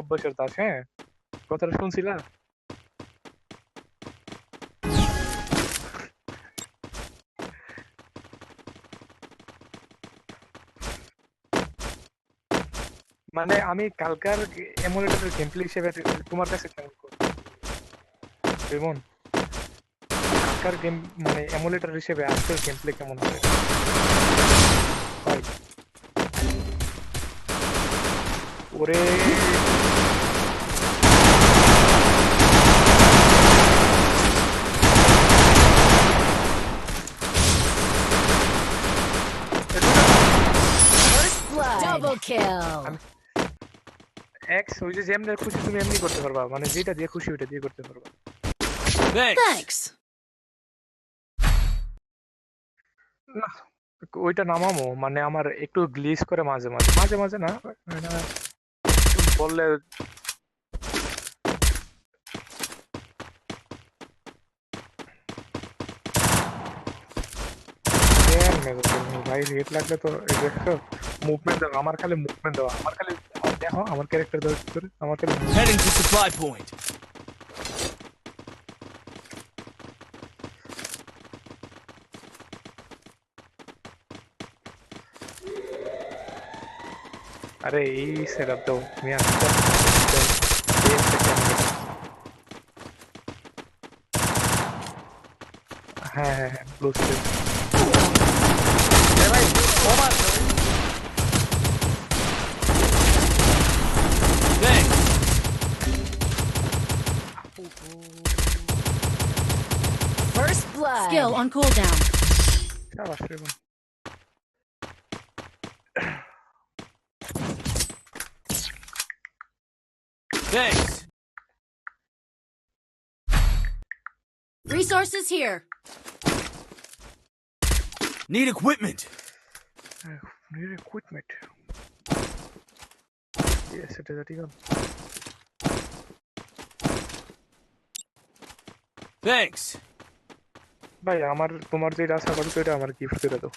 অভ্যাসের দাস। হ্যাঁ, কথাটা শুনছিলা? মানে আমি কালকার এমুলেটরের গেম প্লে হিসেবে তোমার কাছে কেমন করবো রিমন? কালকার গেম মানে এমুলেটর হিসেবে আজকের গেম প্লে কেমন হবে ভাই? ওরে Double kill. আমি এক্স ওই যে যেমন খুশি তুমি এমনি করতে পারবা, মানে যেটা দিয়ে খুশি ওইটা দিয়ে করতে পারবা। Thanks. না, ওইটা নামামো মানে আমার একটু গ্লিচ করে মাঝে মাঝে, মাঝে মাঝে না, এটা বললে ভাই রেট লাগলে তো দেখছো মুভমেন্ট দাও, আমার খালি মুভমেন্ট দাও, আমার খালি দেখো আমার ক্যারেক্টার দাও কি করে, আমার খালি Heading to supply point. আরে এই সেটআপ দাও মিয়া। হ্যাঁ হ্যাঁ হ্যাঁ ব্লু স্টেপ ভাই over. Thanks. First blood. Skill on cooldown. শাবাশ Rimon. Thanks. Resources here. Need equipment. Need equipment. Yes, it is a deal. Thanks. ভাই আমার তোমার যে আশা করি তো এটা আমার গিফট করে দাও।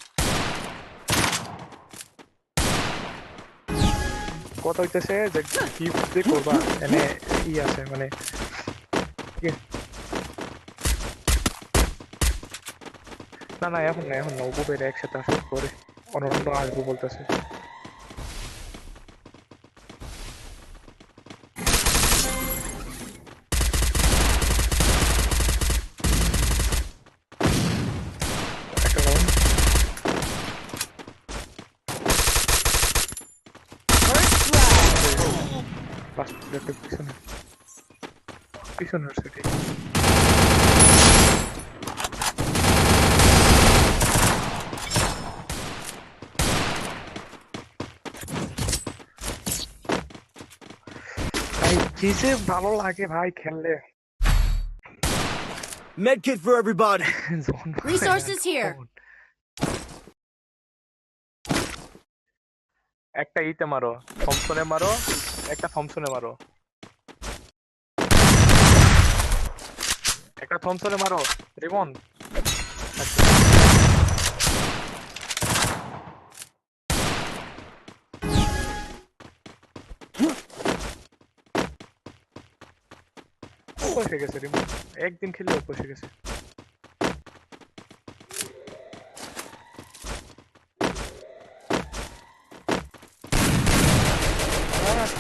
কথা হইতেছে যে গিফট যে করবা এনে ই আছে মানে না না এখন না, এখন না, উপবের একসাথে আসলে পরে অন্য আসবো বলতেছে। একটা রাউন্ড First blood. ফার্স্ট প্লেটের পিছনে পিছনের সেটি ভাই কি যে ভালো লাগে ভাই খেললে। Medkit for everybody. Resources here. একটা ইতে মারো, থমসনে মারো, একটা থমসনে মারো, একটা থমসনে মারো রিমন। অভ্যাস হয়ে গেছে রিমন, একদিন খেলে অভ্যাস হয়ে গেছে।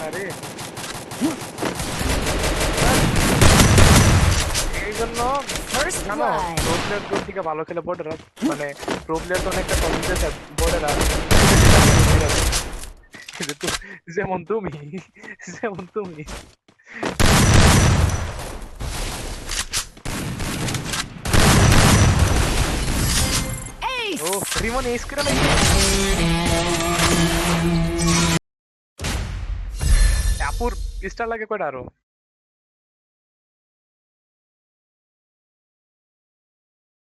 আরে এই জন্য First জানো blood. প্রো প্লেয়ার তোর থেকে ভালো খেলে বোর্ডেরা, মানে প্রো প্লেয়ার তো অনেকটা কম দিতে বোর্ডেরা, যেমন তুমি, যেমন তুমি Ace. ও রিমন এস করে নাই আপুর স্টার লাগে কয়টা আরো?